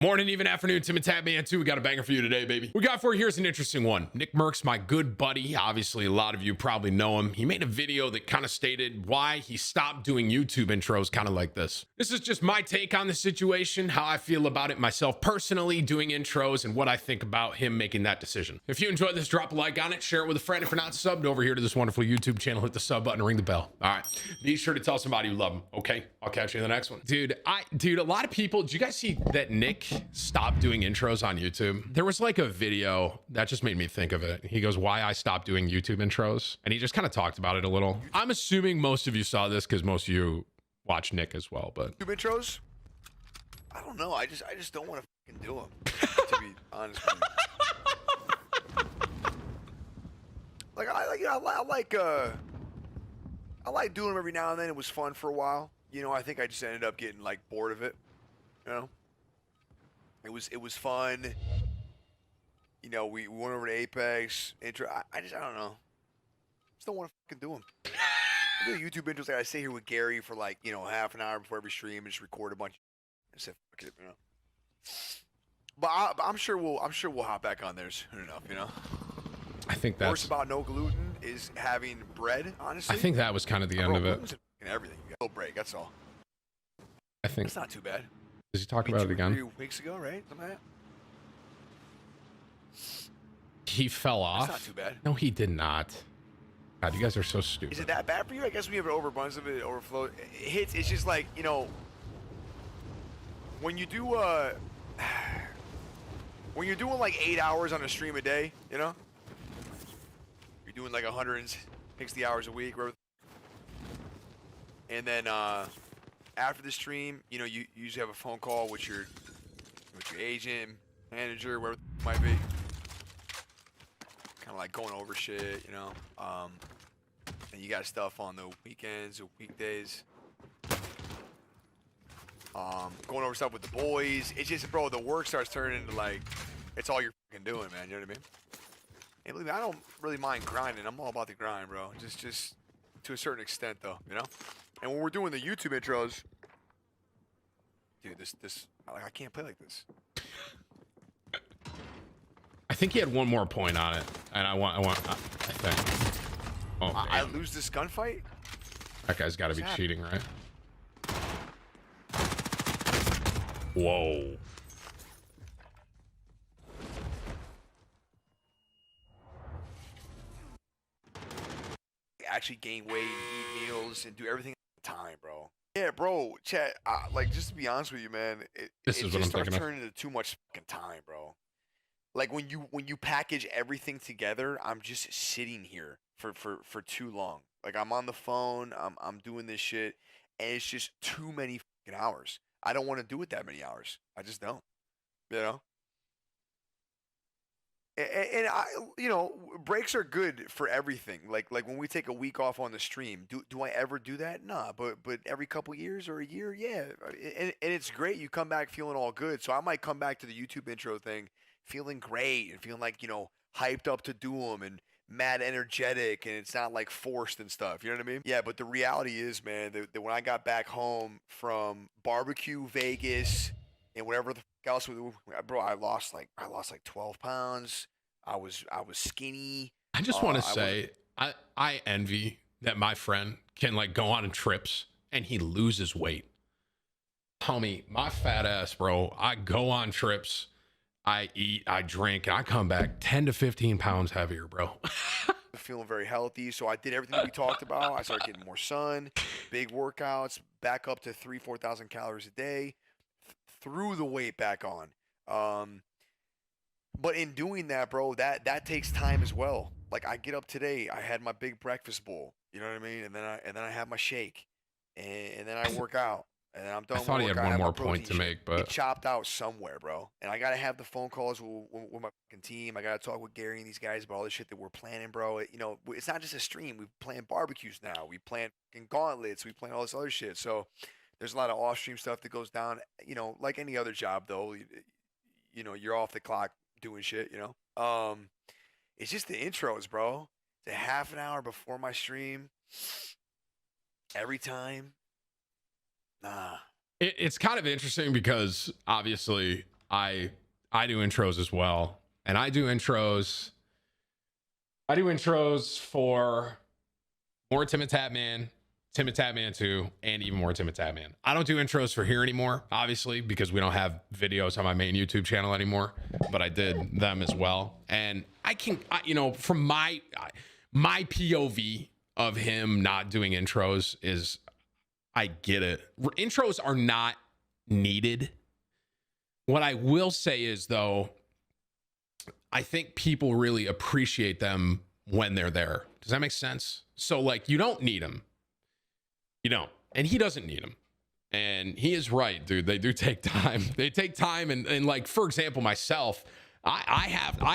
Morning, even afternoon, TimThetatman 2. We got a banger for you today, baby. We got for you, here's an interesting one. Nickmercs, my good buddy, obviously a lot of you probably know him. He made a video that kind of stated why he stopped doing YouTube intros kind of like this. This is just my take on the situation, how I feel about it myself personally, doing intros, and what I think about him making that decision. If you enjoyed this, drop a like on it, share it with a friend. If you're not subbed over here to this wonderful YouTube channel, hit the sub button and ring the bell. All right, be sure to tell somebody you love them, okay? I'll catch you in the next one. Dude, a lot of people, did you guys see that Nick stopped doing intros on YouTube? There was like a video that just made me think of it. He goes, why I stopped doing YouTube intros. And he just kind of talked about it a little. I'm assuming most of you saw this because most of you watch Nick as well, but YouTube intros? I don't know. I just don't want to fucking do them, to be honest with you. Like I like doing them every now and then. It was fun for a while. You know, I think I just ended up getting like bored of it. You know? It was fun. You know, we went over to Apex intro. I don't know. Just don't want to fucking do them. I do YouTube intros like I sit here with Gary for like, you know, half an hour before every stream and just record a bunch and say fuck it, you know. But I'm sure we'll hop back on there soon enough, you know. I think that's worst about no gluten is having bread, honestly. I think that was kind of the end of it. And everything. You got a little break, that's all. I think it's not too bad. Does he talk about it again? 3 weeks ago, right? Something like that. He fell off. That's not too bad. No, he did not. God, you guys are so stupid. Is it that bad for you? I guess when you have an overabundance of it, overflow, it hits. It's just like, you know, when you do when you're doing like 8 hours on a stream a day, you know, you're doing like 160 hours a week, and then after the stream, you know, you usually have a phone call with your agent, manager, whatever it might be. Kind of like going over shit, you know. And you got stuff on the weekends or weekdays. Going over stuff with the boys. It's just, bro, the work starts turning into like, it's all you're fucking doing, man. You know what I mean? And believe me, I don't really mind grinding. I'm all about the grind, bro. Just to a certain extent, though, you know. And when we're doing the YouTube intros, dude, I can't play like this. I think he had one more point on it, and I think. Oh, I lose this gunfight? That guy's got to be cheating, right? Whoa. Actually gain weight, eat meals, and do everything at the time, bro. Yeah, bro, chat. Like, just to be honest with you, man, it just starts turning into too much fucking time, bro. Like when you package everything together, I'm just sitting here for too long. Like I'm on the phone, I'm doing this shit, and it's just too many fucking hours. I don't want to do it that many hours. I just don't. You know. And I, you know, breaks are good for everything. Like when we take a week off on the stream, do I ever do that? Nah, but every couple years or a year, yeah. And it's great. You come back feeling all good. So I might come back to the YouTube intro thing feeling great and feeling like, you know, hyped up to do them and mad energetic, and it's not like forced and stuff. You know what I mean? Yeah, but the reality is, man, that when I got back home from barbecue, Vegas, and whatever the fuck else, bro, I lost like 12 pounds. I was skinny. I just want to say, I envy that my friend can like go on trips and he loses weight. Homie, my fat ass, bro, I go on trips, I eat, I drink, and I come back 10 to 15 pounds heavier, bro. Feeling very healthy, so I did everything that we talked about. I started getting more sun, big workouts, back up to 4,000 calories a day, threw the weight back on. But in doing that, bro, that takes time as well. Like I get up today, I had my big breakfast bowl, you know what I mean, and then I have my shake, and then I work out. And I'm done. I thought he had one more point to make, but it chopped out somewhere, bro. And I gotta have the phone calls with my fucking team. I gotta talk with Gary and these guys about all the shit that we're planning, bro. You know, it's not just a stream. We plan barbecues now. We plan fucking gauntlets. We plan all this other shit. So there's a lot of off-stream stuff that goes down. You know, like any other job, though. You know, you're off the clock doing shit. You know, it's just the intros, bro. It's a half an hour before my stream every time. Nah. It's kind of interesting because obviously I do intros as well. And I do intros for more TimTheTatman, TimTheTatman 2, and even more TimTheTatman. I don't do intros for here anymore, obviously, because we don't have videos on my main YouTube channel anymore, but I did them as well. And you know, from my POV of him not doing intros is, I get it. Intros are not needed. What I will say is, though, I think people really appreciate them when they're there. Does that make sense? So, like, you don't need them. You don't. And he doesn't need them. And he is right, dude. They do take time. They take time. And like, for example, myself, I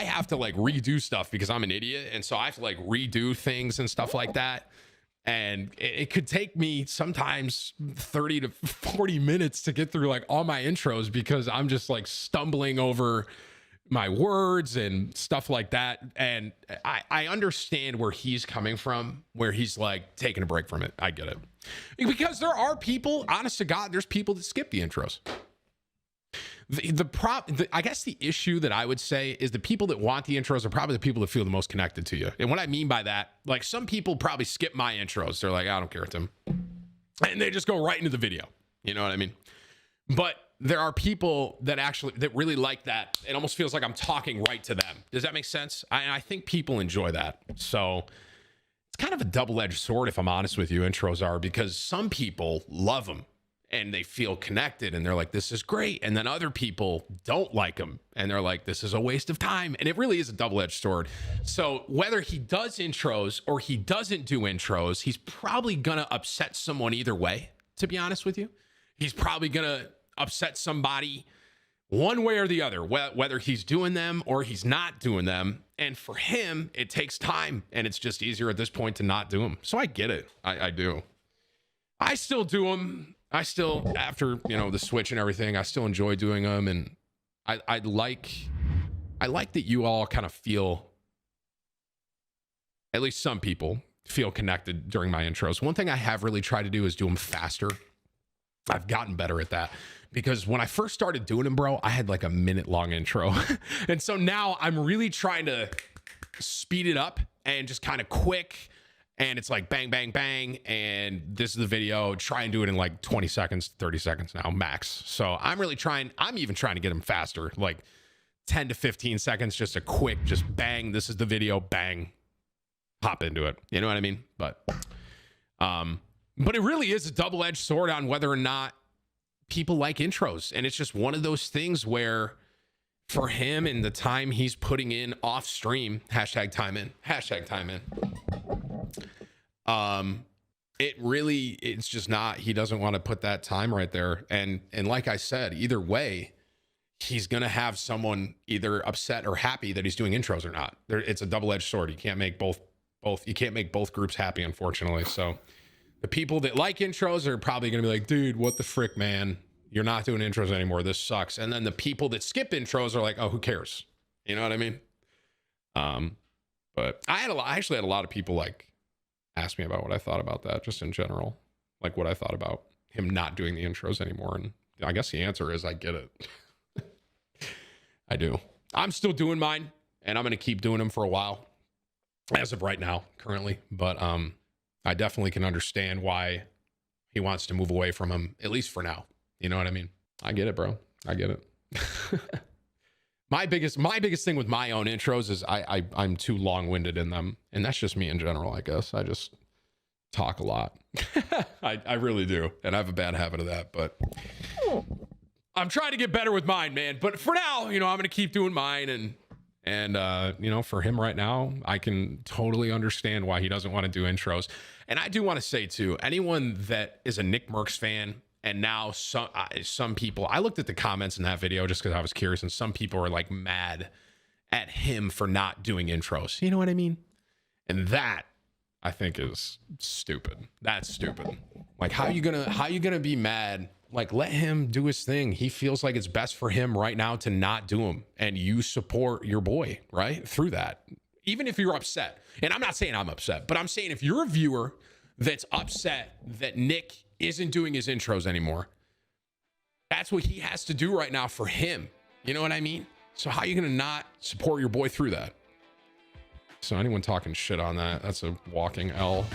have to like redo stuff because I'm an idiot. And so I have to like redo things and stuff like that. And it could take me sometimes 30 to 40 minutes to get through like all my intros because I'm just like stumbling over my words and stuff like that. And I understand where he's coming from, where he's like taking a break from it. I get it. Because there are people, honest to God, there's people that skip the intros. I guess the issue that I would say is the people that want the intros are probably the people that feel the most connected to you. And what I mean by that, like some people probably skip my intros. They're like, I don't care, Tim. And they just go right into the video. You know what I mean? But there are people that really like that. It almost feels like I'm talking right to them. Does that make sense? I think people enjoy that. So it's kind of a double-edged sword, if I'm honest with you, intros are, because some people love them and they feel connected and they're like, this is great. And then other people don't like them and they're like, this is a waste of time. And it really is a double-edged sword. So whether he does intros or he doesn't do intros, he's probably going to upset someone either way, to be honest with you. He's probably going to upset somebody one way or the other, whether he's doing them or he's not doing them. And for him, it takes time and it's just easier at this point to not do them. So I get it. I do. I still do them. I still, after, you know, the switch and everything, I still enjoy doing them. And I like that you all kind of feel, at least some people feel connected during my intros. One thing I have really tried to do is do them faster. I've gotten better at that because when I first started doing them, bro, I had like a minute-long intro. And so now I'm really trying to speed it up and just kind of quick. And it's like bang, bang, bang. And this is the video. Try and do it in like 20 seconds, 30 seconds now, max. So I'm even trying to get them faster, like 10 to 15 seconds, just a quick, just bang. This is the video, bang, hop into it. You know what I mean? But it really is a double-edged sword on whether or not people like intros. And it's just one of those things where for him and the time he's putting in off stream, hashtag time in, it's just not, he doesn't want to put that time right there. And like I said, either way, he's going to have someone either upset or happy that he's doing intros or not. It's a double-edged sword. You can't make both, you can't make both groups happy, unfortunately. So the people that like intros are probably going to be like, dude, what the frick, man? You're not doing intros anymore. This sucks. And then the people that skip intros are like, oh, who cares? You know what I mean? But I actually had a lot of people like ask me about what I thought about that, just in general, like what I thought about him not doing the intros anymore. And I guess the answer is I get it. I do. I'm still doing mine and I'm going to keep doing them for a while as of right now, currently. But, I definitely can understand why he wants to move away from him, at least for now. You know what I mean? I get it, bro. I get it. My biggest thing with my own intros is I'm too long-winded in them. And that's just me in general, I guess. I just talk a lot. I really do. And I have a bad habit of that, but I'm trying to get better with mine, man. But for now, you know, I'm going to keep doing mine. And you know, for him right now, I can totally understand why he doesn't want to do intros. And I do want to say too, anyone that is a Nickmercs fan, and now some people, I looked at the comments in that video just because I was curious, and some people are like mad at him for not doing intros. You know what I mean? And that I think is stupid. That's stupid. Like, how you gonna be mad? Like, let him do his thing. He feels like it's best for him right now to not do them, and you support your boy right through that. Even if you're upset, and I'm not saying I'm upset, but I'm saying if you're a viewer that's upset that Nick isn't doing his intros anymore, that's what he has to do right now for him. You know what I mean? So how are you going to not support your boy through that? So anyone talking shit on that, that's a walking L.